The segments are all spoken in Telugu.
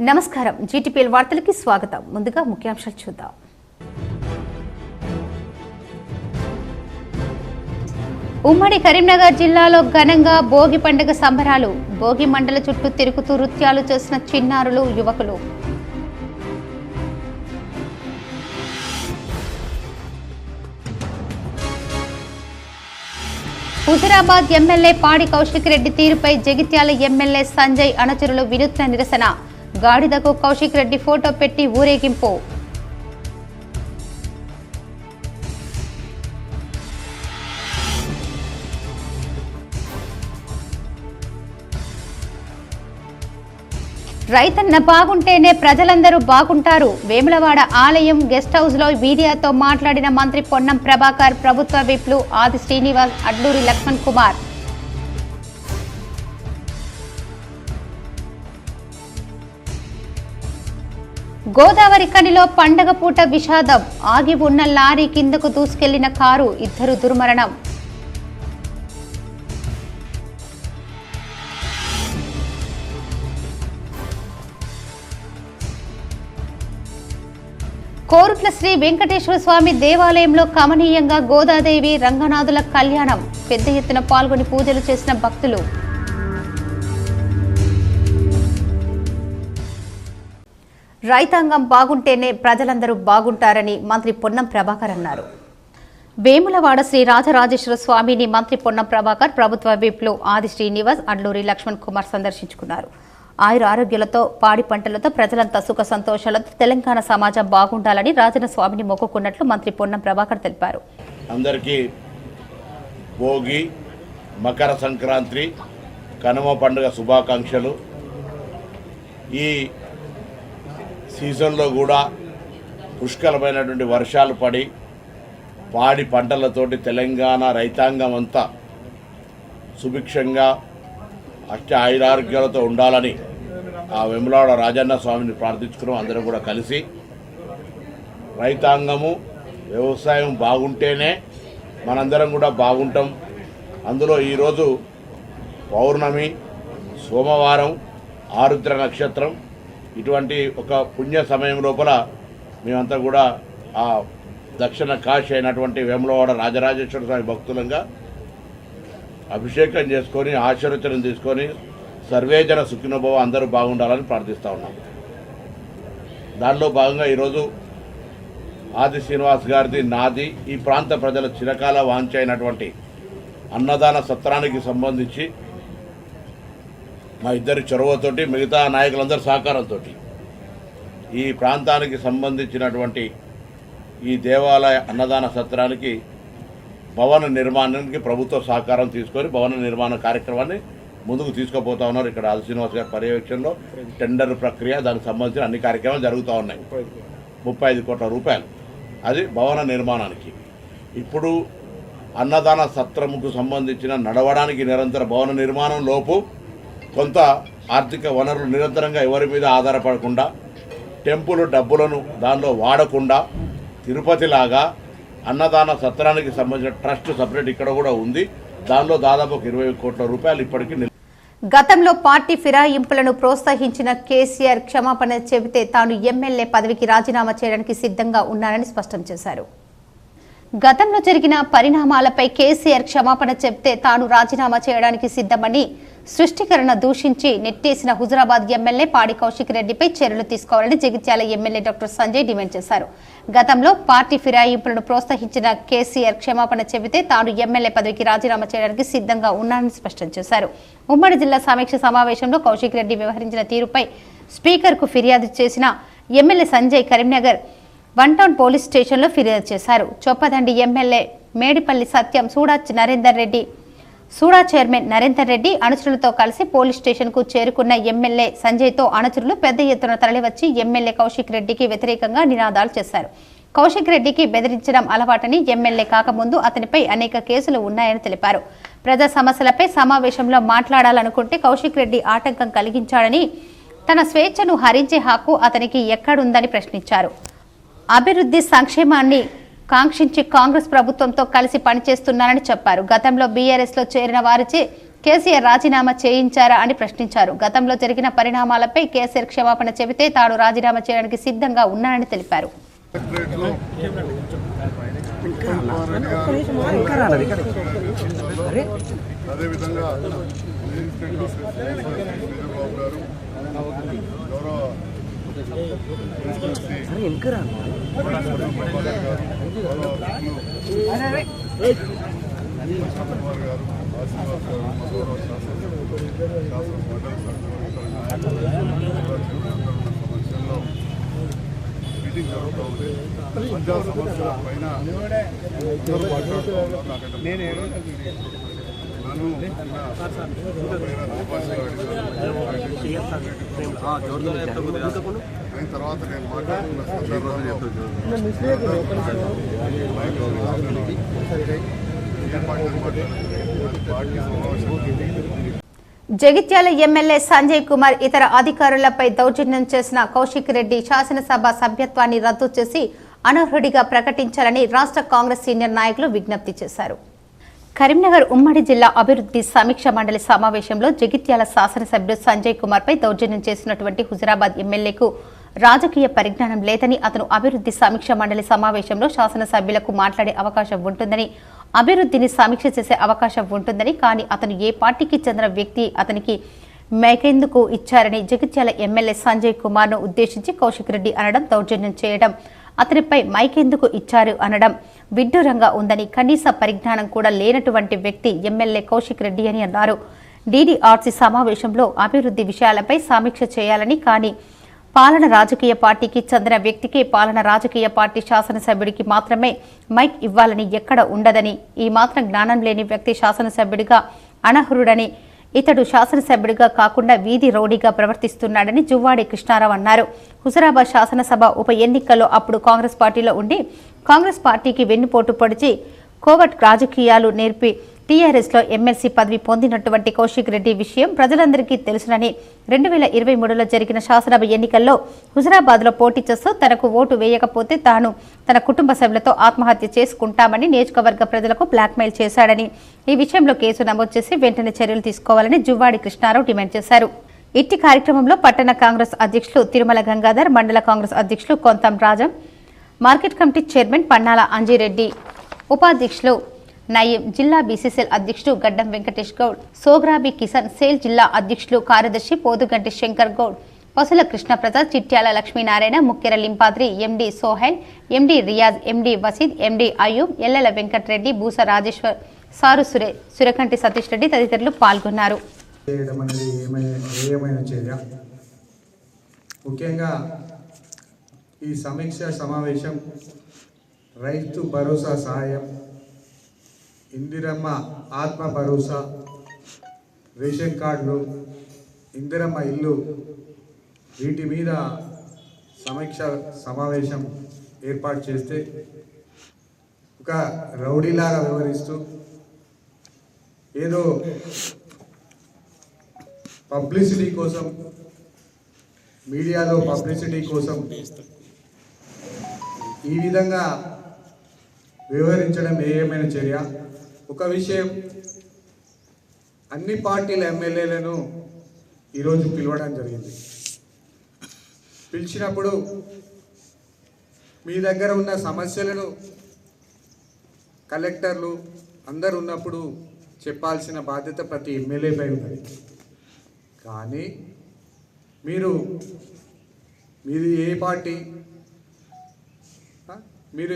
నమస్కారం జీటీపీఎల్ వార్తలకి స్వాగతం. ముందుగా ముఖ్యాంశాలు చూద్దాం. ఉమ్మడి కరీంనగర్ జిల్లాలో ఘనంగా భోగి పండుగ సంబరాలు. భోగి మండల చుట్టూ తిరుగుతూ నృత్యాలు చేసిన చిన్నారులు, యువకులు. హుజురాబాద్ ఎమ్మెల్యే పాడి కౌశిక్ రెడ్డి తీరుపై జగిత్యాల ఎమ్మెల్యే సంజయ్ అనుచరులు వినూత్న నిరసన. గాడిదకు కౌశిక్ రెడ్డి ఫోటో పెట్టి ఊరేగింపు. రైతన్న బాగుంటేనే ప్రజలందరూ బాగుంటారు. వేములవాడ ఆలయం గెస్ట్ హౌస్ లో మీడియాతో మాట్లాడిన మంత్రి పొన్నం ప్రభాకర్, ప్రభుత్వ విప్లు ఆది శ్రీనివాస్, అడ్లూరి లక్ష్మణ్ కుమార్. గోదావరి కనిలో పండగ పూట విషాదం. ఆగి ఉన్న లారీ కిందకు దూసుకెళ్లిన కారు, 2 దుర్మరణం. కోరుట్ల శ్రీ వెంకటేశ్వర స్వామి దేవాలయంలో కమనీయంగా గోదాదేవి రంగనాథుల కళ్యాణం. పెద్ద ఎత్తున పాల్గొని పూజలు చేసిన భక్తులు. రైతాంగం బాగుంటేనే ప్రజలందరూ బాగుంటారని మంత్రి పొన్నం ప్రభాకర్ అన్నారు. వేములవాడ శ్రీ రాజరాజేశ్వర స్వామిని మంత్రి పొన్నం ప్రభాకర్, ప్రభుత్వ విప్లు ఆది శ్రీనివాస్, అడ్లూరి లక్ష్మణ్ కుమార్ సందర్శించుకున్నారు. ఆయుర ఆరోగ్యాలతో, పాడి పంటలతో ప్రజలంతా సుఖ సంతోషాలతో తెలంగాణ సమాజం బాగుండాలని రాజన్న స్వామిని మొక్కుకున్నట్లు మంత్రి పొన్నం ప్రభాకర్ తెలిపారు. అందరికీ భోగి, మకర సంక్రాంతి, కనుమ పండుగ శుభాకాంక్షలు. ఈ సీజన్లో కూడా పుష్కలమైనటువంటి వర్షాలు పడి పాడి పంటలతోటి తెలంగాణ రైతాంగం అంతా సుభిక్షంగా ఆయురారోగ్యాలతో ఉండాలని ఆ వేములవాడ రాజన్న స్వామిని ప్రార్థించుకున్నాం. అందరం కూడా కలిసి రైతాంగము, వ్యవసాయం బాగుంటేనే మనందరం కూడా బాగుంటాం. అందులో ఈరోజు పౌర్ణమి, సోమవారం, ఆరుద్ర నక్షత్రం, ఇటువంటి ఒక పుణ్య సమయం లోపల మేమంతా కూడా ఆ దక్షిణ కాశీ అయినటువంటి వేములవాడ రాజరాజేశ్వర స్వామి భక్తులంగా అభిషేకం చేసుకొని ఆశీర్వచనం తీసుకొని సర్వేజన సుఖినోభవ అందరూ బాగుండాలని ప్రార్థిస్తూ ఉన్నాం. దానిలో భాగంగా ఈరోజు ఆది శ్రీనివాస్ గారిది, నాది, ఈ ప్రాంత ప్రజల చిరకాల వాంఛ అయినటువంటి అన్నదాన సత్రానికి సంబంధించి మా ఇద్దరి చొరవతోటి, మిగతా నాయకులందరి సహకారంతో ఈ ప్రాంతానికి సంబంధించినటువంటి ఈ దేవాలయ అన్నదాన సత్రానికి భవన నిర్మాణానికి ప్రభుత్వ సహకారం తీసుకొని భవన నిర్మాణ కార్యక్రమాన్ని ముందుకు తీసుకుపోతా ఉన్నారు. ఇక్కడ ఆది శ్రీనివాస్ గారి పర్యవేక్షణలో టెండర్ ప్రక్రియ, దానికి సంబంధించిన అన్ని కార్యక్రమాలు జరుగుతూ ఉన్నాయి. 35 కోట్ల రూపాయలు అది భవన నిర్మాణానికి. ఇప్పుడు అన్నదాన సత్రముకు సంబంధించిన నడవడానికి నిరంతర భవన నిర్మాణం లోపు కొంత ఆర్థిక వనరులు నిరంతరంగా ఎవరి మీద ఆధారపడకుండా, టెంపుల్ డబ్బులను దానిలో వాడకుండా తిరుపతిలాగా అన్నదాన సత్రానికి సంబంధించిన ట్రస్ట్ సపరేట్ ఇక్కడ కూడా ఉంది. దానిలో దాదాపు 20 కోట్ల రూపాయలు ఇప్పటికీ. గతంలో పార్టీ ఫిరాయింపులను ప్రోత్సహించిన కేసీఆర్ క్షమాపణ చెబితే తాను ఎమ్మెల్యే పదవికి రాజీనామా చేయడానికి సిద్ధంగా ఉన్నానని స్పష్టం చేశారు. గతంలో జరిగిన పరిణామాలపై కేసీఆర్ క్షమాపణ చెబితే తాను రాజీనామా చేయడానికి సిద్ధమని సృష్టికరణ దూషించి నెట్టేసిన హుజురాబాద్ ఎమ్మెల్యే పాడి కౌశిక్ రెడ్డిపై చర్యలు తీసుకోవాలని Jagtial MLA doctor Sanjay demand చేశారు. గతంలో పార్టీ ఫిరాయింపులను ప్రోత్సహించిన కేసీఆర్ క్షమాపణ చెబితే తాను ఎమ్మెల్యే పదవికి రాజీనామా చేయడానికి సిద్ధంగా ఉన్నానని స్పష్టం చేశారు. ఉమ్మడి జిల్లా సమీక్ష సమావేశంలో కౌశిక్ రెడ్డి వ్యవహరించిన తీరుపై స్పీకర్కు ఫిర్యాదు చేసిన MLA Sanjay Karimnagar 1 town police స్టేషన్లో ఫిర్యాదు చేశారు. చొప్పదండి ఎమ్మెల్యే మేడిపల్లి సత్యం, సూడా చైర్మన్ నరేందర్ రెడ్డి అనుచరులతో కలిసి పోలీస్ స్టేషన్కు చేరుకున్న ఎమ్మెల్యే సంజయ్తో అనుచరులు పెద్ద ఎత్తున తరలివచ్చి ఎమ్మెల్యే కౌశిక్ రెడ్డికి వ్యతిరేకంగా నినాదాలు చేశారు. కౌశిక్ రెడ్డికి బెదిరించడం అలవాటని, ఎమ్మెల్యే కాకముందు అతనిపై అనేక కేసులు ఉన్నాయని తెలిపారు. ప్రజా సమస్యలపై సమావేశంలో మాట్లాడాలనుకుంటే కౌశిక్ రెడ్డి ఆటంకం కలిగించాడని, తన స్వేచ్ఛను హరించే హక్కు అతనికి ఎక్కడుందని ప్రశ్నించారు. అభివృద్ధి సంక్షేమాన్ని కాంక్షించి కాంగ్రెస్ ప్రభుత్వంతో కలిసి పనిచేస్తున్నారని చెప్పారు. గతంలో బీఆర్ఎస్ లో చేరిన వారిచే కేసీఆర్ రాజీనామా చేయించారా అని ప్రశ్నించారు. గతంలో జరిగిన పరిణామాలపై కేసీఆర్ క్షమాపణ చెబితే తాను రాజీనామా చేయడానికి సిద్ధంగా ఉన్నానని తెలిపారు. మీటింగ్ జరుగుతూ ఉంది. పంజాబ్ సమస్యల పైన అందరూ మాట్లాడుతూ ఉన్నారు. నన్ను అయిన తర్వాత నేను మాట్లాడుతున్న సందర్భంలో పార్టీ సమావేశం జగిత్యాల ఎమ్మెల్యే సంజయ్ కుమార్ ఇతర అధికారులపై దౌర్జన్యం చేసిన కౌశిక్ రెడ్డి శాసనసభ సభ్యత్వాన్ని రద్దు చేసి అనర్హుడిగా ప్రకటించాలని రాష్ట్ర కాంగ్రెస్ సీనియర్ నాయకులు విజ్ఞప్తి చేశారు. కరీంనగర్ ఉమ్మడి జిల్లా అభివృద్ధి సమీక్ష మండలి సమావేశంలో జగిత్యాల శాసనసభ్యుడు సంజయ్ కుమార్ పై దౌర్జన్యం చేసినటువంటి హుజురాబాద్ ఎమ్మెల్యేకు రాజకీయ పరిజ్ఞానం లేదని, అతను అభివృద్ధి సమీక్ష మండలి సమావేశంలో శాసనసభ్యులకు మాట్లాడే అవకాశం ఉంటుందని, అభివృద్ధిని సమీక్ష చేసే అవకాశం ఉంటుందని, కానీ అతను ఏ పార్టీకి చెందిన వ్యక్తి అతనికి మైకెందుకు ఇచ్చారని జగిత్యాల ఎమ్మెల్యే సంజయ్ కుమార్ను ఉద్దేశించి కౌశిక్ రెడ్డి అనడం, దౌర్జన్యం చేయడం, అతనిపై మైకెందుకు ఇచ్చారు అనడం విడ్డూరంగా ఉందని, కనీస పరిజ్ఞానం కూడా లేనటువంటి వ్యక్తి ఎమ్మెల్యే కౌశిక్ రెడ్డి అని అన్నారు. డీడీఆర్సీ సమావేశంలో అభివృద్ధి విషయాలపై సమీక్ష చేయాలని, కానీ పాలన రాజకీయ పార్టీకి చెందిన వ్యక్తికి, పాలన రాజకీయ పార్టీ శాసనసభ్యుడికి మాత్రమే మైక్ ఇవ్వాలని ఎక్కడ ఉండదని, ఈ మాత్రం జ్ఞానం లేని వ్యక్తి శాసనసభ్యుడిగా అనర్హుడని, ఇతడు శాసనసభ్యుడిగా కాకుండా వీధి రౌడీగా ప్రవర్తిస్తున్నాడని జువ్వాడి కృష్ణారావు అన్నారు. హుజురాబాద్ శాసనసభ ఉప ఎన్నికల్లో అప్పుడు కాంగ్రెస్ పార్టీలో ఉండి కాంగ్రెస్ పార్టీకి వెన్నుపోటు పొడిచి కోవట్ రాజకీయాలు నేర్పి టీఆర్ఎస్లో ఎమ్మెల్సీ పదవి పొందినటువంటి కౌశిక్ రెడ్డి విషయం ప్రజలందరికీ తెలుసునని, 2023లో జరిగిన శాసనసభ ఎన్నికల్లో హుజురాబాద్లో పోటీ చేస్తూ తనకు ఓటు వేయకపోతే తాను తన కుటుంబ సభ్యులతో ఆత్మహత్య చేసుకుంటామని నియోజకవర్గ ప్రజలకు బ్లాక్మెయిల్ చేశాడని, ఈ విషయంలో కేసు నమోదు చేసి వెంటనే చర్యలు తీసుకోవాలని జువ్వాడి కృష్ణారావు డిమాండ్ చేశారు. ఇట్టి కార్యక్రమంలో పట్టణ కాంగ్రెస్ అధ్యక్షులు తిరుమల గంగాధర్, మండల కాంగ్రెస్ అధ్యక్షులు Kontham Rajam, market committee chairman Pannala Anjireddy, ఉపాధ్యక్షులు నయీం, జిల్లా బీసీసీఎల్ అధ్యక్షుడు గడ్డం వెంకటేష్ గౌడ్, సోగ్రాబి కిసాన్ సేల్ జిల్లా అధ్యక్షులు కార్యదర్శి Podugunti Shankar Goud, Pasula Krishnaprasad, Chityala Lakshminarayana, Mukkera Limpadri, MD Sohail, MD Riyaz, MD Waseed, MD Ayub, Ellela Venkatreddy, Boosa Rajeshwar, సారు సురకంటి సతీష్ రెడ్డి తదితరులు పాల్గొన్నారు. ముఖ్యంగా ఈ సమీక్ష సమావేశం రైతు భరోసా సహాయం, ఇందిరమ్మ ఆత్మ భరోసా, రేషన్ కార్డులు, ఇందిరమ్మ ఇల్లు, వీటి మీద సమీక్ష సమావేశం ఏర్పాటు చేస్తే ఒక రౌడీలాగా వ్యవహరిస్తూ ఏదో పబ్లిసిటీ కోసం, మీడియాలో పబ్లిసిటీ కోసం ఈ విధంగా వ్యవహరించడం ఏమైనా చర్య? ఒక విషయం, అన్ని పార్టీల ఎమ్మెల్యేలను ఈరోజు పిలవడం జరిగింది. పిలిచినప్పుడు మీ దగ్గర ఉన్న సమస్యలను కలెక్టర్లు అందరు ఉన్నప్పుడు చెప్పాల్సిన బాధ్యత ప్రతి ఎమ్మెల్యేపై ఉన్నది. కానీ మీది ఏ పార్టీ? మీరు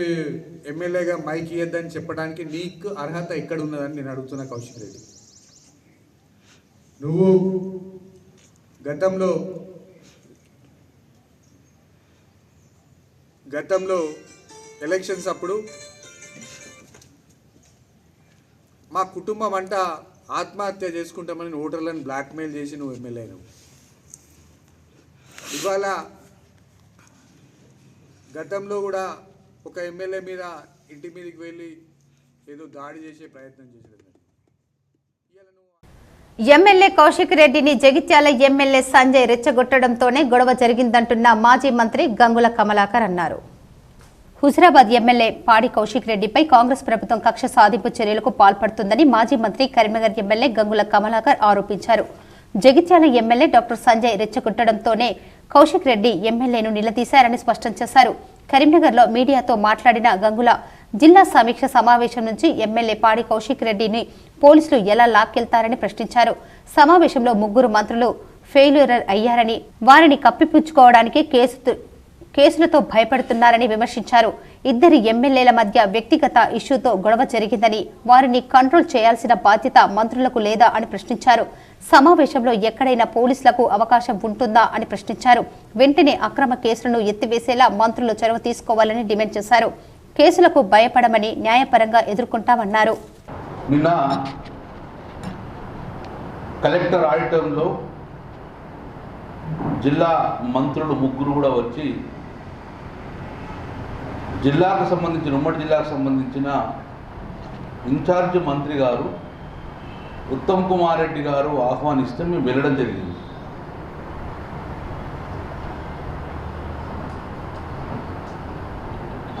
ఎమ్మెల్యేగా మైక్ ఇవ్వద్దని చెప్పడానికి నీకు అర్హత ఎక్కడ ఉన్నదని నేను అడుగుతున్నా కౌశిక్ రెడ్డి. నువ్వు గతంలో ఎలక్షన్స్ అప్పుడు మా కుటుంబం అంట ఆత్మహత్య చేసుకుంటామని ఓటర్లను బ్లాక్మెయిల్ చేసి నువ్వు ఎమ్మెల్యే అయినావు. ఇవాళ గతంలో కూడా ఒక ఎమ్మెల్యే మీద ఇంటి మీదకి వెళ్ళి ఏదో దాడి చేసే ప్రయత్నం చేశాడు. ఎమ్మెల్యే కౌశిక్ రెడ్డిని జగిత్యాల ఎమ్మెల్యే సంజయ్ రెచ్చగొట్టడంతోనే గొడవ జరిగిందంటున్న మాజీ మంత్రి గంగుల కమలాకర్ అన్నారు. హుజరాబాద్ ఎమ్మెల్యే పాడి కౌశిక్ రెడ్డిపై కాంగ్రెస్ ప్రభుత్వం కక్ష సాధింపు చర్యలకు పాల్పడుతుందని మాజీ మంత్రి కరీంనగర్ ఎమ్మెల్యే గంగుల కమలాకర్ ఆరోపించారు. జగిత్యాల ఎమ్మెల్యే డాక్టర్ సంజయ్ రెచ్చగొట్టడంతోనే కౌశిక్ రెడ్డి ఎమ్మెల్యేను నిలదీశారని స్పష్టం చేశారు. కరీంనగర్లో మీడియాతో మాట్లాడిన గంగుల జిల్లా సమీక్ష సమావేశం నుంచి ఎమ్మెల్యే పాడి కౌశిక్ రెడ్డిని పోలీసులు ఎలా లాక్కెళ్తారని ప్రశ్నించారు. సమావేశంలో 3 మంత్రులు ఫెయిల్యూర్ అయ్యారని, వారిని కప్పిపుచ్చుకోవడానికి కేసులతో భయపడుతున్నారని విమర్శించారు. 2 ఎమ్మెల్యేల మధ్య వ్యక్తిగత ఇష్యూతో గొడవ జరిగిందని, వారిని కంట్రోల్ చేయాల్సిన బాధ్యత మంత్రులకు లేదా అని ప్రశ్నించారు. సమావేశంలో ఎక్కడైనా పోలీసులకు అవకాశం ఉంటుందా అని ప్రశ్నించారు. వెంటనే అక్రమ కేసులను ఎత్తివేసేలా మంత్రులు చొరవ తీసుకోవాలని డిమాండ్ చేశారు. కేసులకు భయపడమని, న్యాయపరంగా ఎదుర్కొంటామన్నారు. నిన్న కలెక్టర్ ఆడిటంలో జిల్లా మంత్రులు 3 కూడా వచ్చి జిల్లాకు సంబంధించిన ఉమ్మడి జిల్లాకు సంబంధించిన ఇన్ఛార్జ్ మంత్రి గారు ఉత్తమ్ కుమార్ రెడ్డి గారు ఆహ్వానిస్తే మేము వెళ్ళడం జరిగింది.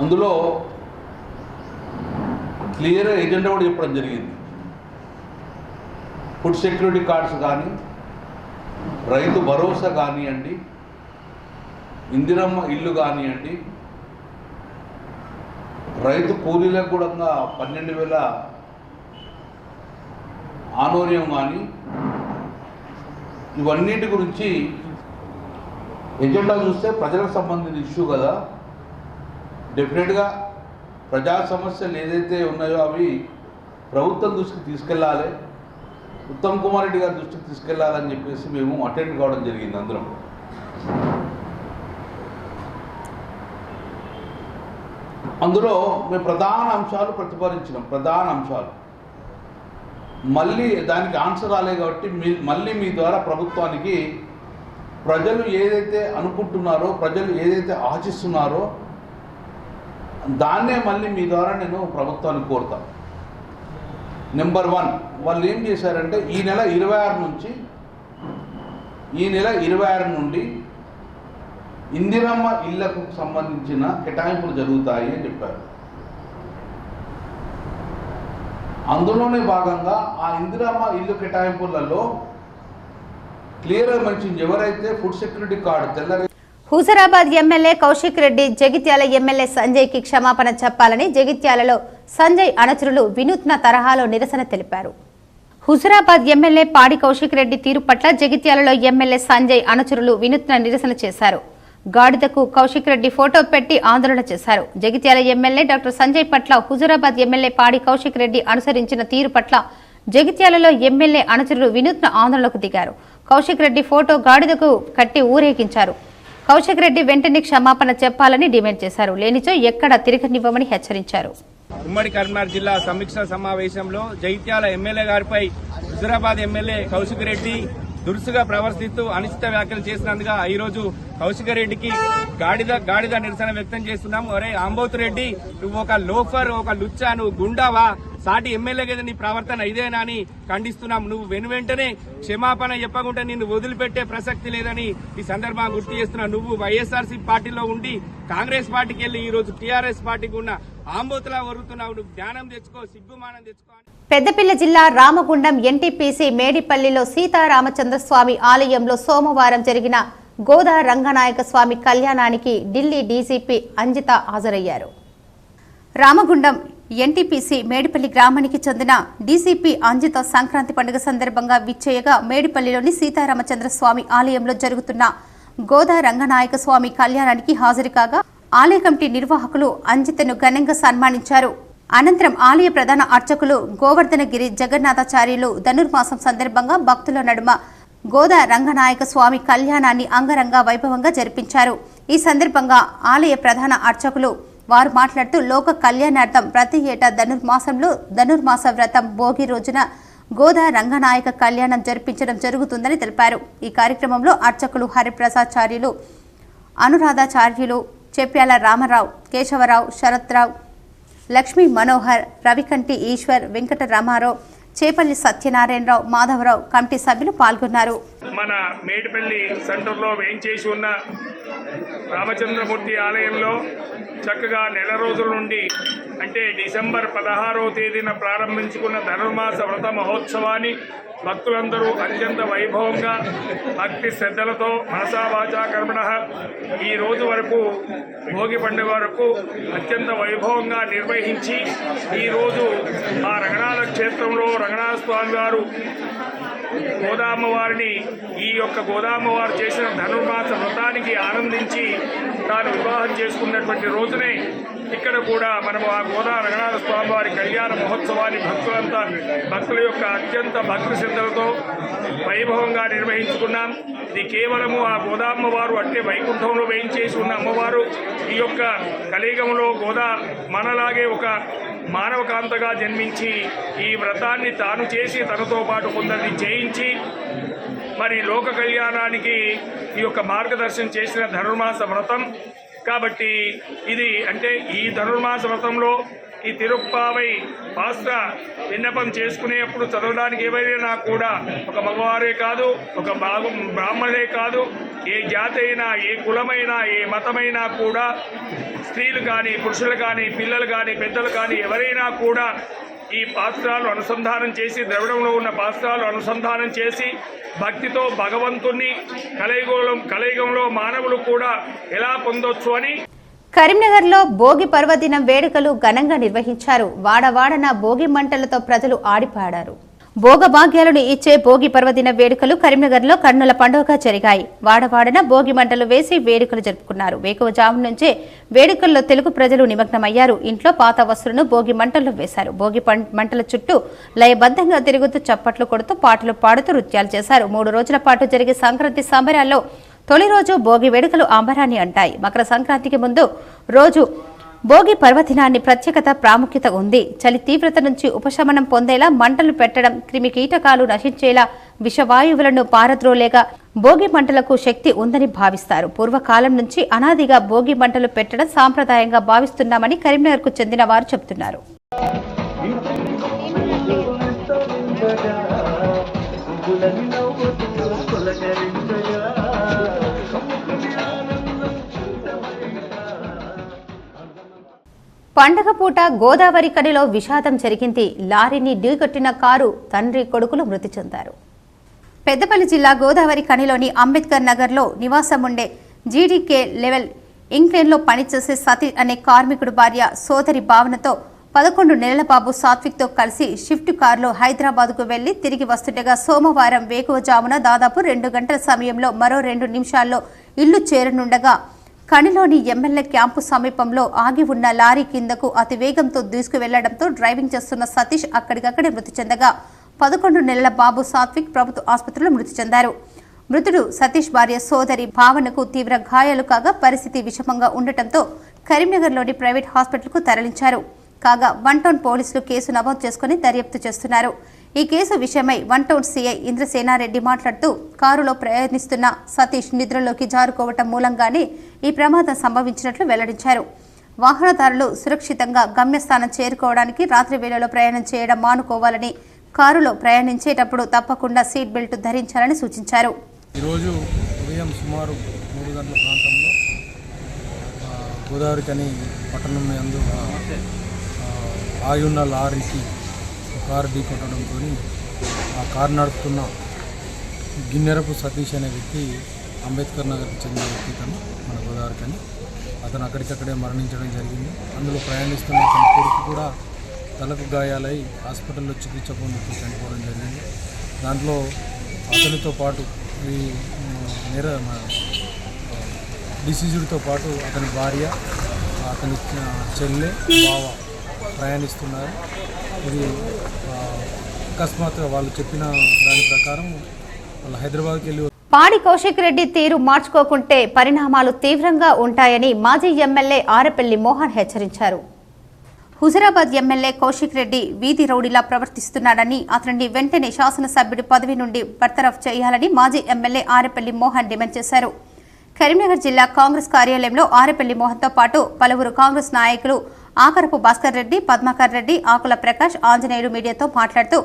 అందులో క్లియర్ ఎజెండా కూడా చెప్పడం జరిగింది. ఫుడ్ సెక్యూరిటీ కార్డ్స్ కానీ, రైతు భరోసా కానివ్వండి, ఇందిరమ్మ ఇల్లు కానివ్వండి, రైతు కూలీలకు కూడా 12,000 ఆనోర్యం కానీ, ఇవన్నిటి గురించి ఎజెండా చూస్తే ప్రజలకు సంబంధించిన ఇష్యూ కదా. డెఫినెట్గా ప్రజా సమస్యలు ఏదైతే ఉన్నాయో అవి ప్రభుత్వం దృష్టికి తీసుకెళ్ళాలి, ఉత్తమ్ కుమార్ రెడ్డి గారి దృష్టికి తీసుకెళ్లాలని చెప్పేసి మేము అటెండ్ కావడం జరిగింది. అందులో మేము ప్రధాన అంశాలు ప్రతిపాదించినాం. ప్రధాన అంశాలు మళ్ళీ దానికి ఆన్సర్ రాలే కాబట్టి మళ్ళీ మీ ద్వారా ప్రభుత్వానికి ప్రజలు ఏదైతే అనుకుంటున్నారో, ప్రజలు ఏదైతే ఆశిస్తున్నారో దాన్నే మళ్ళీ మీ ద్వారా నేను ప్రభుత్వానికి కోరుతాను. నెంబర్ 1, వాళ్ళు ఏం చేశారంటే ఈ నెల 26 నుండి ఇందిరమ్మ ఇళ్లకు సంబంధించిన కేటాయింపులు జరుగుతాయి అని చెప్పారు. అందులోనే భాగంగా ఆ ఇందిరమ్మ ఇల్లు కేటాయింపులలో క్లియర్గా మెన్షన్ ఎవరైతే ఫుడ్ సెక్యూరిటీ కార్డు తెల్ల. హుజరాబాద్ ఎమ్మెల్యే కౌశిక్ రెడ్డి జగిత్యాల ఎమ్మెల్యే సంజయ్కి క్షమాపణ చెప్పాలని జగిత్యాలలో సంజయ్ అనుచరులు వినూత్న తరహాలో నిరసన తెలిపారు. హుజరాబాద్ ఎమ్మెల్యే పాడి కౌశిక్ రెడ్డి తీరు పట్ల జగిత్యాలలో ఎమ్మెల్యే సంజయ్ అనుచరులు వినూత్న నిరసన చేశారు. గాడిదకు కౌశిక్ రెడ్డి ఫోటో పెట్టి ఆందోళన చేశారు. జగిత్యాల ఎమ్మెల్యే డాక్టర్ సంజయ్ పట్ల హుజరాబాద్ ఎమ్మెల్యే పాడి కౌశిక్ రెడ్డి అనుసరించిన తీరు పట్ల జగిత్యాలలో ఎమ్మెల్యే అనుచరులు వినూత్న ఆందోళనకు దిగారు. కౌశిక్ రెడ్డి ఫోటో గాడిదకు కట్టి ఊరేగించారు. కౌశిక్ రెడ్డి వెంటనే క్షమాపణ చెప్పాలని డిమాండ్ చేశారు. లేనిచో ఎక్కడ తిరగనివ్వమని హెచ్చరించారు. ఉమ్మడి కరీంనగర్ జిల్లా సమీక్ష సమావేశంలో జగిత్యాల ఎమ్మెల్యే గారిపై హుజరాబాద్ ఎమ్మెల్యే కౌశిక్ రెడ్డి దురుసుగా ప్రవర్తిస్తూ అనిశ్చిత వ్యాఖ్యలు చేసినందుగా ఈ రోజు కౌశిక్ రెడ్డికి గాడిద నిరసన వ్యక్తం చేస్తున్నాం. ఒరే ఆంబోతు రెడ్డి, నువ్వు ఒక లోఫర్, ఒక లుచ్చా, నువ్వు గుండావా? సాటి ఎమ్మెల్యేగా నీ ప్రవర్తన ఇదేనా అని ఖండిస్తున్నాం. నువ్వు వెంటనే క్షమాపణ చెప్పకుండా నిన్ను వదిలిపెట్టే ప్రసక్తి లేదని ఈ సందర్భంగా గుర్తు చేస్తున్నావు. నువ్వు వైఎస్ఆర్సీ పార్టీలో ఉండి కాంగ్రెస్ పార్టీకి వెళ్లి ఈ రోజు టీఆర్ఎస్ పార్టీకి ఉన్న ఆంబోతులా వరుతున్నావు. నువ్వు జ్ఞానం తెచ్చుకో, సిగ్గుమానం తెచ్చుకో. పెద్దపల్లి జిల్లా రామగుండం ఎన్టీపీసీ మేడిపల్లిలో సీతారామచంద్రస్వామి ఆలయంలో సోమవారం జరిగిన గోదా రంగనాయక స్వామి కళ్యాణానికి ఢిల్లీ డీజీపీ అంజిత హాజరయ్యారు. రామగుండం ఎన్టీపీసీ మేడిపల్లి గ్రామానికి చెందిన డీసీపీ అంజిత సంక్రాంతి పండుగ సందర్భంగా విచ్చేయగా మేడిపల్లిలోని సీతారామచంద్రస్వామి ఆలయంలో జరుగుతున్న గోదా రంగనాయక స్వామి కళ్యాణానికి హాజరు కాగా ఆలయ కమిటీ నిర్వాహకులు అంజితను ఘనంగా సన్మానించారు. అనంతరం ఆలయ ప్రధాన అర్చకులు గోవర్ధనగిరి జగన్నాథాచార్యులు ధనుర్మాసం సందర్భంగా భక్తుల నడుమ గోదా రంగనాయక స్వామి కళ్యాణాన్ని అంగరంగ వైభవంగా జరిపించారు. ఈ సందర్భంగా ఆలయ ప్రధాన అర్చకులు వారు మాట్లాడుతూ లోక కళ్యాణార్థం ప్రతి ఏటా ధనుర్మాస వ్రతం భోగి రోజున గోదా రంగనాయక కళ్యాణం జరిపించడం జరుగుతుందని తెలిపారు. ఈ కార్యక్రమంలో అర్చకులు హరిప్రసాచార్యులు, అనురాధాచార్యులు, చెప్యాల రామారావు, కేశవరావు, శరత్రావు, లక్ష్మీ మనోహర్, రవికంటి ఈశ్వర్, వెంకట రామారావు, చేపల్లి సత్యనారాయణరావు, మాధవరావు కమిటీ సభ్యులు పాల్గొన్నారు. మన మేడిపల్లి సెంటర్లో వేయించేసి ఉన్న రామచంద్రమూర్తి ఆలయంలో చక్కగా నెల రోజుల నుండి అంటే డిసెంబర్ 16వ తేదీన ప్రారంభించుకున్న ధనుర్మాస వ్రత మహోత్సవాన్ని భక్తులందరూ అత్యంత వైభవంగా భక్తి శ్రద్ధలతో మనసా వాచా కర్మణః ఈ రోజు వరకు భోగి పండుగ వరకు అత్యంత వైభవంగా నిర్వహించి ఈరోజు ఆ రంగనాథ క్షేత్రంలో రంగనాథ స్వామి వారు గోదామ్మవారిని ఈ యొక్క గోదామ్మవారు చేసిన ధనుర్మాస వ్రతానికి ఆనందించి తాను వివాహం చేసుకున్నటువంటి రోజునే ఇక్కడ కూడా మనము ఆ గోదా రంగనాథ స్వామి వారి కళ్యాణ మహోత్సవాన్ని భక్తుల యొక్క అత్యంత భక్తి శ్రద్ధలతో వైభవంగా నిర్వహించుకున్నాం. ఇది కేవలము ఆ గోదామ్మవారు అంటే వైకుంఠంలో వేయించేసి ఉన్న అమ్మవారు ఈ యొక్క కలియుగంలో మనలాగే ఒక మానవకాంతగా జన్మించి ఈ వ్రతాన్ని తాను చేసి తనతో పాటు కొందరిని చేయించి మరి లోక కళ్యాణానికి ఈ యొక్క మార్గదర్శనం చేసిన ధనుర్మాస వ్రతం కాబట్టి ఇది అంటే ఈ ధనుర్మాస వ్రతంలో ఈ తిరుప్పావై పాస్త్ర విన్నపం చేసుకునేప్పుడు చదవడానికి ఎవరైనా కూడా ఒక మగవారే కాదు, ఒక బ్రాహ్మణులే కాదు, ఏ జాతి అయినా, ఏ కులమైనా, ఏ మతమైనా కూడా స్త్రీలు కానీ, పురుషులు కానీ, పిల్లలు కానీ, పెద్దలు కానీ ఎవరైనా కూడా ఈ పాస్త్రాలు అనుసంధానం చేసి ద్రవిడంలో ఉన్న పాస్త్రాలు అనుసంధానం చేసి భక్తితో భగవంతుణ్ణి కలియుగంలో మానవులు కూడా ఎలా పొందొచ్చు అని కరీంనగర్లో భోగి పర్వదినం వేడుకలు ఘనంగా నిర్వహించారు. వాడవాడన భోగి మంటలతో ప్రజలు ఆడిపాడారు. భోగభాగ్యాలను ఇచ్చే భోగి పర్వదిన వేడుకలు కరీంనగర్లో కన్నుల పండుగగా జరిగాయి. వాడవాడన భోగి మంటలు వేసి వేడుకలు జరుపుకున్నారు. వేకువజాము నుంచే వేడుకల్లో తెలుగు ప్రజలు నిమగ్నమయ్యారు. ఇంట్లో పాత వస్తువులను భోగి మంటల్లో వేశారు. భోగి మంటల చుట్టూ లయబద్ధంగా తిరుగుతూ చప్పట్లు కొడుతూ పాటలు పాడుతూ నృత్యాలు చేశారు. 3 రోజుల పాటు జరిగే సంక్రాంతి సంబరాల్లో తొలి రోజు భోగి వేడుకలు అంబరాన్ని అంటాయి. మకర సంక్రాంతికి ముందు రోజు భోగి పర్వదినాన్ని ప్రత్యేకత ప్రాముఖ్యత ఉంది. చలి తీవ్రత నుంచి ఉపశమనం పొందేలా మంటలు పెట్టడం, క్రిమి కీటకాలు నశించేలా విషవాయువులను పారద్రోలేగా భోగి మంటలకు శక్తి ఉందని భావిస్తారు. పూర్వకాలం నుంచి అనాదిగా భోగి మంటలు పెట్టడం సాంప్రదాయంగా భావిస్తున్నామని కరీంనగర్కు చెందిన వారు చెబుతున్నారు. పండగ పూట గోదావరి కనిలో విషాదం జరిగింది. లారీని ఢీకొట్టిన కారు తండ్రి కొడుకులు మృతి చెందారు. పెద్దపల్లి జిల్లా గోదావరి కనిలోని అంబేద్కర్ నగర్లో నివాసం ఉండే జీడీకే లెవెల్ ఇంక్లైన్లో పనిచేసే సతీష్ అనే కార్మికుడు భార్య సోదరి భావనతో 11 నెలల బాబు సాత్విక్తో కలిసి షిఫ్ట్ కారులో హైదరాబాద్కు వెళ్లి తిరిగి వస్తుండగా సోమవారం వేకువజామున దాదాపు 2 గంటల సమయంలో మరో 2 నిమిషాల్లో ఇల్లు చేరనుండగా కనిలోని ఎమ్మెల్యే క్యాంపు సమీపంలో ఆగి ఉన్న లారీ కిందకు అతివేగంతో దూసుకువెళ్లడంతో డ్రైవింగ్ చేస్తున్న సతీష్ అక్కడికక్కడే మృతి చెందగా 11 నెలల బాబు సాత్విక్ ప్రభుత్వ ఆసుపత్రిలో మృతి చెందారు. మృతుడు సతీష్ భార్య సోదరి భావనకు తీవ్ర గాయాలు కాగా పరిస్థితి విషమంగా ఉండటంతో కరీంనగర్లోని ప్రైవేట్ హాస్పిటల్కు తరలించారు. కాగా 1 టౌన్ పోలీసులు కేసు నమోదు చేసుకుని దర్యాప్తు చేస్తున్నారు. ఈ కేసు విషయమై 1 టౌన్ సీఐ ఇంద్రసేనారెడ్డి మాట్లాడుతూ కారులో ప్రయాణిస్తున్న సతీష్ నిద్రలోకి జారుకోవటం మూలంగానే ఈ ప్రమాదం సంభవించినట్లు వెల్లడించారు. వాహనదారులు సురక్షితంగా గమ్యస్థానం చేరుకోవడానికి రాత్రి వేళలో ప్రయాణం చేయడం మానుకోవాలని, కారులో ప్రయాణించేటప్పుడు తప్పకుండా సీట్ బెల్ట్ ధరించాలని సూచించారు. ఈరోజు ఉదయం సుమారు 3 గంటల ప్రాంతంలో గోదావరి కని పట్టణం యందు ఆగి ఉన్న లారీకి కారు ఢీకొట్టడంతో ఆ కారు నడుపుతున్న గిన్నెరపు సతీష్ అనే వ్యక్తి అంబేద్కర్ నగర్కి చెందిన వ్యక్తి తను మన గోదావరి కని అతను అక్కడికక్కడే మరణించడం జరిగింది. అందులో ప్రయాణిస్తున్న అతని కొడుకు కూడా తలకు గాయాలై హాస్పిటల్లో చికిత్స పొందుతూ చనిపోవడం జరిగింది. దాంట్లో అతనితో పాటు ఈ డిసీజుడితో పాటు అతని భార్య, అతని చెల్లె, బావ ప్రయాణిస్తున్నారు. ఇది అకస్మాత్తుగా వాళ్ళు చెప్పిన దాని ప్రకారం వాళ్ళు హైదరాబాద్కి వెళ్ళి పాడి కౌశిక్ రెడ్డి తీరు మార్చుకోకుంటే పరిణామాలు తీవ్రంగా ఉంటాయని మాజీ ఎమ్మెల్యే ఆరెపల్లి మోహన్ హెచ్చరించారు. హుజురాబాద్ ఎమ్మెల్యే కౌశిక్ రెడ్డి వీధి రౌడీలా ప్రవర్తిస్తున్నాడని, అతనిని వెంటనే శాసనసభ్యుడి పదవి నుండి బర్తరఫ్ చేయాలని మాజీ ఎమ్మెల్యే ఆరెపల్లి మోహన్ డిమాండ్ చేశారు. కరీంనగర్ జిల్లా కాంగ్రెస్ కార్యాలయంలో ఆరెపల్లి మోహన్తో పాటు పలువురు కాంగ్రెస్ నాయకులు ఆకరపు భాస్కర్ రెడ్డి, పద్మాకర్ రెడ్డి, ఆకుల ప్రకాష్, ఆంజనేయులు మీడియాతో మాట్లాడుతూ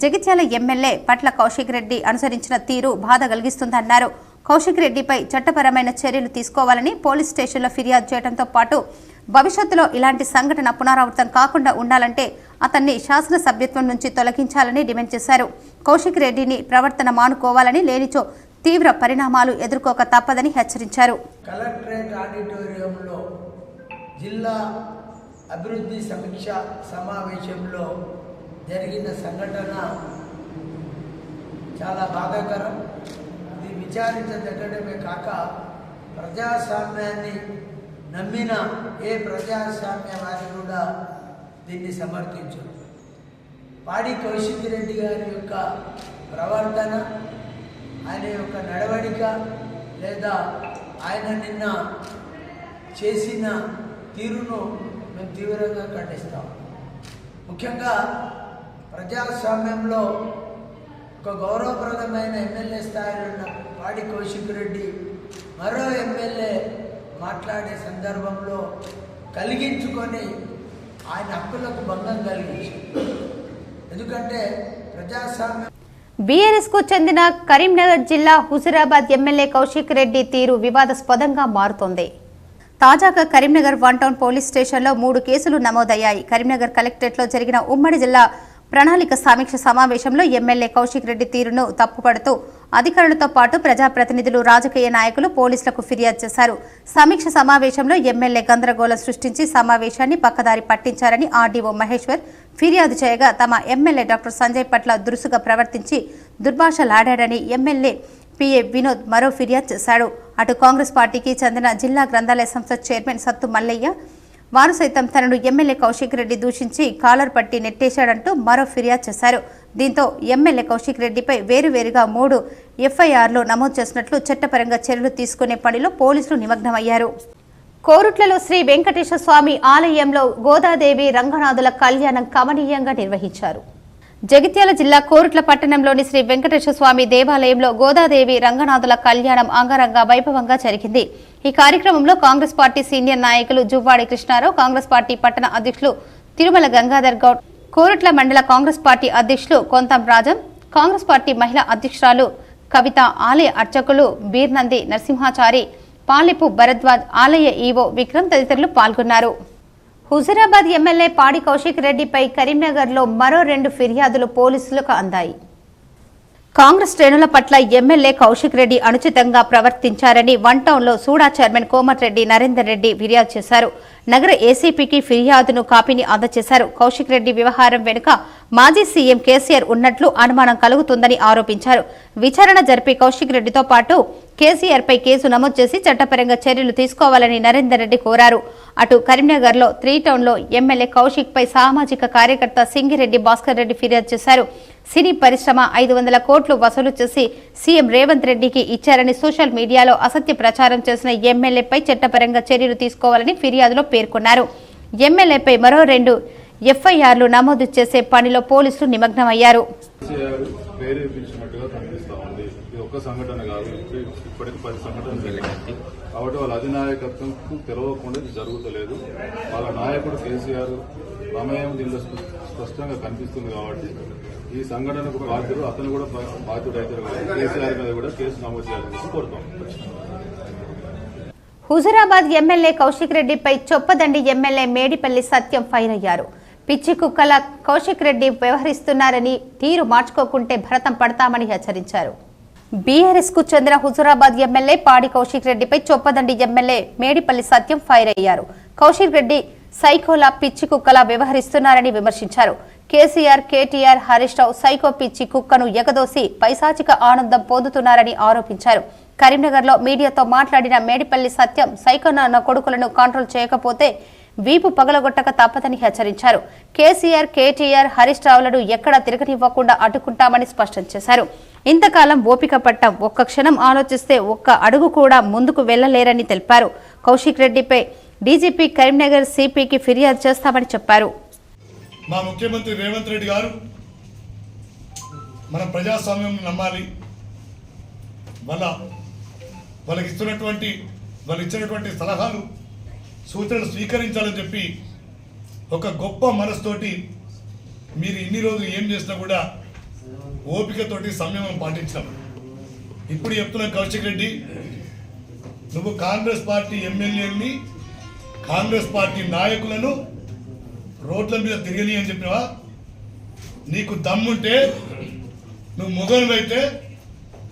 జగిత్యాల ఎమ్మెల్యే పట్ల కౌశిక్ రెడ్డి అనుసరించిన తీరు బాధ కలిగిస్తుందన్నారు. కౌశిక్ రెడ్డిపై చట్టపరమైన చర్యలు తీసుకోవాలని పోలీస్ స్టేషన్లో ఫిర్యాదు చేయడంతో పాటు భవిష్యత్తులో ఇలాంటి సంఘటన పునరావృతం కాకుండా ఉండాలంటే అతన్ని శాసనసభ్యత్వం నుంచి తొలగించాలని డిమాండ్ చేశారు. కౌశిక్ రెడ్డిని ప్రవర్తన మానుకోవాలని, లేనిచో తీవ్ర పరిణామాలు ఎదుర్కోక తప్పదని హెచ్చరించారు. కలెక్టరేట్ ఆడిటోరియంలో జిల్లా అభివృద్ధి సమీక్ష సమావేశంలో జరిగిన సంఘటన చాలా బాధాకరం. ఇది విచారించదగ్గడమే కాక ప్రజాస్వామ్యాన్ని నమ్మిన ఏ ప్రజాస్వామ్యవాది కూడా దీన్ని సమర్థించరు. పాడి కౌశిక్ రెడ్డి గారి యొక్క ప్రవర్తన, ఆయన యొక్క నడవడిక లేదా ఆయన నిన్న చేసిన తీరును మేము తీవ్రంగా ఖండిస్తాం. ముఖ్యంగా ప్రజాస్వామ్యంలో ఒక గౌరవప్రదమైన ఎమ్మెల్యే స్థాయిలో ఉన్న పాడి కౌశిక్ రెడ్డి మరో ఎమ్మెల్యే మాట్లాడే సందర్భంలో కలిగించుకొని ఆయన హక్కులకు భంగం కలిగించారు. ఎందుకంటే ప్రజాస్వామ్యం బీఆర్ఎస్ కు చెందిన కరీంనగర్ జిల్లా హుజూరాబాద్ ఎమ్మెల్యే కౌశిక్ రెడ్డి తీరు వివాదాస్పదంగా మారుతోంది. తాజాగా కరీంనగర్ 1 టౌన్ పోలీస్ స్టేషన్లో 3 కేసులు నమోదయ్యాయి. కరీంనగర్ కలెక్టరేట్లో జరిగిన ఉమ్మడి జిల్లా ప్రణాళిక సమీక్ష సమావేశంలో ఎమ్మెల్యే కౌశిక్ రెడ్డి తీరును తప్పుపడుతూ అధికారులతో పాటు ప్రజాప్రతినిధులు, రాజకీయ నాయకులు పోలీసులకు ఫిర్యాదు చేశారు. సమీక్ష సమావేశంలో ఎమ్మెల్యే గందరగోళం సృష్టించి సమావేశాన్ని పక్కదారి పట్టించారని ఆర్డీఓ మహేశ్వర్ ఫిర్యాదు చేయగా, తమ ఎమ్మెల్యే డాక్టర్ సంజయ్ పట్ల దురుసుగా ప్రవర్తించి దుర్భాషలాడారని ఎమ్మెల్యే పిఏ వినోద్ మరో ఫిర్యాదు చేశాడు. అటు కాంగ్రెస్ పార్టీకి చెందిన జిల్లా గ్రంథాలయ సంస్థ చైర్మన్ సత్తు మల్లయ్య వారు సైతం తనను ఎమ్మెల్యే కౌశిక్ రెడ్డి దూషించి కాలర్ పట్టి నెట్టేశాడంటూ మరో ఫిర్యాదు చేశారు. దీంతో ఎమ్మెల్యే కౌశిక్ రెడ్డిపై వేరువేరుగా 3 ఎఫ్ఐఆర్లు నమోదు చేసినట్లు చట్టపరంగా చర్యలు తీసుకునే పనిలో పోలీసులు నిమగ్నమయ్యారు. కోరుట్లలో శ్రీ వెంకటేశ్వర స్వామి ఆలయంలో గోదాదేవి రంగనాథుల కళ్యాణం కమనీయంగా నిర్వహించారు. జగిత్యాల జిల్లా కోరుట్ల పట్టణంలోని శ్రీ వెంకటేశ్వర స్వామి దేవాలయంలో గోదాదేవి రంగనాథుల కళ్యాణం అంగరంగ వైభవంగా జరిగింది. ఈ కార్యక్రమంలో కాంగ్రెస్ పార్టీ సీనియర్ నాయకులు జువ్వాడి కృష్ణారావు, కాంగ్రెస్ పార్టీ పట్టణ అధ్యక్షులు తిరుమల గంగాధర్ గౌడ్, కోరుట్ల మండల కాంగ్రెస్ పార్టీ అధ్యక్షులు కొంతం రాజం, కాంగ్రెస్ పార్టీ మహిళా అధ్యక్షురాలు కవిత, ఆలయ అర్చకులు బీర్నంది నరసింహాచారి, పాలిపు భరద్వాజ్, ఆలయ ఈవో విక్రమ్ తదితరులు పాల్గొన్నారు. హుజూరాబాద్ ఎమ్మెల్యే పాడి కౌశిక్ రెడ్డిపై కరీంనగర్లో మరో 2 ఫిర్యాదులు పోలీసులకు అందాయి. కాంగ్రెస్ శ్రేణుల పట్ల ఎమ్మెల్యే కౌశిక్ రెడ్డి అనుచితంగా ప్రవర్తించారని 1 టౌన్లో సూడా చైర్మన్ కోమటిరెడ్డి నరేందర్ రెడ్డి ఫిర్యాదు చేశారు. నగర ఏసీపీకి ఫిర్యాదును కాపీని అందజేశారు. కౌశిక్ రెడ్డి వ్యవహారం వెనుక మాజీ సీఎం కేసీఆర్ ఉన్నట్లు అనుమానం కలుగుతుందని ఆరోపించారు. విచారణ జరిపి కౌశిక్ రెడ్డితో పాటు కేసీఆర్ పై కేసు నమోదు చేసి చట్టపరంగా చర్యలు తీసుకోవాలని నరేందర్ రెడ్డి కోరారు. అటు కరీంనగర్లో 3 టౌన్లో ఎమ్మెల్యే కౌశిక్ పై సామాజిక కార్యకర్త సింగిరెడ్డి భాస్కర్ రెడ్డి ఫిర్యాదు చేశారు. సినీ పరిశ్రమ 500 కోట్లు వసూలు చేసి సీఎం రేవంత్ రెడ్డికి ఇచ్చారని సోషల్ మీడియాలో అసత్య ప్రచారం చేసిన ఎమ్మెల్యేపై చట్టపరంగా చర్యలు తీసుకోవాలని ఫిర్యాదులో పేర్కొన్నారు. ఎమ్మెల్యేపై మరో 2 ఎఫ్ఐఆర్లు నమోదు చేసే పనిలో పోలీసులు నిమగ్నమయ్యారు. ఒక్క సంఘటన కాదు, ఇప్పటికి 10 సంఘటనలు జరిగాయి. కాబట్టి వాళ్ళ అధినాయకత్వం తెలవకుండా ఇది జరుగుతలేదు. వాళ్ళ నాయకుడు కేసీఆర్ ప్రమేయం దీనిలో స్పష్టంగా కనిపిస్తుంది. కాబట్టి ఈ సంఘటనకు బాధ్యుడు, అతను కూడా బాధ్యుడైతారు. కాబట్టి కేసీఆర్ మీద కూడా కేసు నమోదు చేయాలని కోరుతాం. హుజూరాబాద్ ఎమ్మెల్యే కౌశిక్ రెడ్డిపై చొప్పదండి ఎమ్మెల్యే మేడిపల్లి సత్యం ఫైర్ అయ్యారు. పిచ్చి కుక్కల కౌశిక్ రెడ్డి వ్యవహరిస్తున్నారని, తీరు మార్చుకోకుంటే భరతం పడతామని హెచ్చరించారు. బీఆర్ఎస్ కు చెందిన హుజూరాబాద్ ఎమ్మెల్యే పాడి కౌశిక్ రెడ్డిపై చొప్పదండి ఎమ్మెల్యే మేడిపల్లి సత్యం ఫైర్ అయ్యారు. కౌశిక్ రెడ్డి సైకోలా, పిచ్చి కుక్కలా వ్యవహరిస్తున్నారని విమర్శించారు. కేసీఆర్, కేటీఆర్, హరీష్ రావు సైకో పిచ్చి కుక్కను ఎగదోసి పైశాచిక ఆనందం పొందుతున్నారని ఆరోపించారు. కరీంనగర్లో మీడియాతో మాట్లాడిన మేడిపల్లి సత్యం, సైకోనా కొడుకులను కంట్రోల్ చేయకపోతే వీపు పగలగొట్టక తప్పదని హెచ్చరించారు. కేసీఆర్, కేటీఆర్, హరీష్ రావులను ఎక్కడా తిరగనివ్వకుండా అడ్డుకుంటామని స్పష్టం చేశారు. ఇంతకాలం ఓపిక పట్టాం, ఒక్క క్షణం ఆలోచిస్తే ఒక్క అడుగు కూడా ముందుకు వెళ్లలేరని తెలిపారు. కౌశిక్ రెడ్డిపై డీజీపీ, కరీంనగర్ సిపికి ఫిర్యాదు చేస్తామని చెప్పారు. మా ముఖ్యమంత్రి రేవంత్ రెడ్డి గారు మన ప్రజాస్వామ్యం నమ్మాలి, వాళ్ళకి ఇచ్చినటువంటి సలహాలు, సూచనలు స్వీకరించాలని చెప్పి ఒక గొప్ప మనసుతోటి మీరు ఇన్ని రోజులు ఏం చేసినా కూడా ఓపికతోటి సంయమనం పాటించినాం. ఇప్పుడు చెప్తున్న కౌశిక్ రెడ్డి, నువ్వు కాంగ్రెస్ పార్టీ ఎమ్మెల్యేని, కాంగ్రెస్ పార్టీ నాయకులను రోడ్ల మీద తిరగని అని చెప్పినావా? నీకు దమ్ముంటే, నువ్వు మొగలువైతే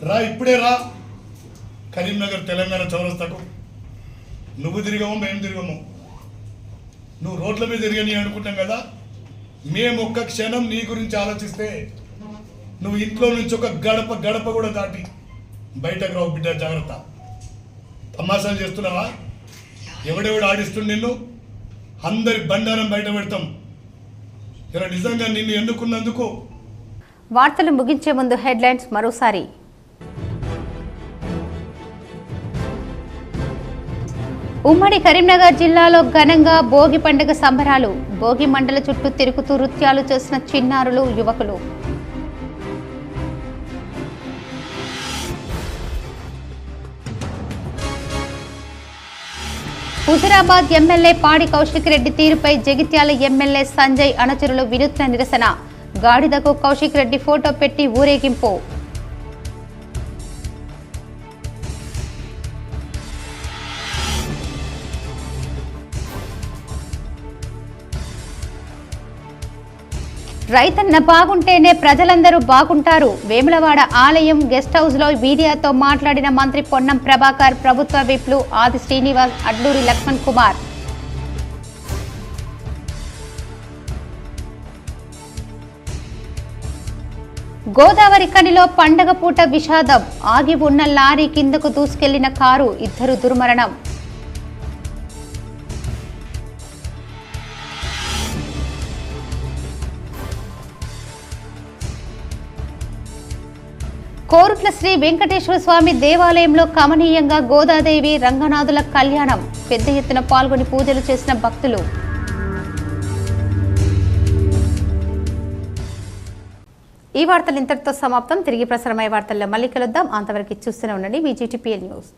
రా, ఇప్పుడే రా కరీంనగర్ తెలంగాణ చౌరస్తాకు. నువ్వు తిరిగామో మేము తిరిగాము, నువ్వు రోడ్ల మీద తిరగని అనుకుంటాం కదా. మేము ఒక్క క్షణం నీ గురించి ఆలోచిస్తే నువ్వు ఇంట్లో నుంచి ఒక గడప కూడా దాటి బయటకు రావు బిడ్డ, జాగ్రత్త. తమాషాలు చేస్తున్నావా? ఎవడెవడు ఆడిస్తుండు నిన్ను? అందరి బండారం బయట పెడతాం. ఇలా నిజంగా నిన్ను ఎన్నుకున్నందుకు. వార్తలు ముగించే ముందు హెడ్లైన్స్ మరోసారి. ఉమ్మడి కరీంనగర్ జిల్లాలో ఘనంగా భోగి పండుగ సంబరాలు. భోగి మండల చుట్టూ తిరుగుతూ నృత్యాలు చేసిన చిన్నారులు, యువకులు. హుజురాబాద్ ఎమ్మెల్యే పాడి కౌశిక్ రెడ్డి తీరుపై జగిత్యాల ఎమ్మెల్యే సంజయ్ అనుచరులు వినూత్న నిరసన. గాడిదకు కౌశిక్ రెడ్డి ఫోటో పెట్టి ఊరేగింపు. రైతన్న బాగుంటేనే ప్రజలందరూ బాగుంటారు. వేములవాడ ఆలయం గెస్ట్ హౌస్ లో మీడియాతో మాట్లాడిన మంత్రి పొన్నం ప్రభాకర్, ప్రభుత్వ విప్లు ఆది శ్రీనివాస్, అడ్లూరి లక్ష్మణ్ కుమార్. గోదావరి కనిలో పండగ పూట విషాదం. ఆగి ఉన్న లారీ కిందకు దూసుకెళ్లిన కారు, 2 దుర్మరణం. కోరుట్ల శ్రీ వెంకటేశ్వర స్వామి దేవాలయంలో కమనీయంగా గోదాదేవి రంగనాథుల కళ్యాణం. పెద్ద ఎత్తున పాల్గొని పూజలు చేసిన భక్తులు. ఈ వార్తలు ఇంతటితో సమాప్తం. తిరిగి ప్రసారమయ్యే వార్తల్లో మళ్ళీ కలుద్దాం. అంతవరకు చూస్తూనే ఉండండి VGTPL న్యూస్.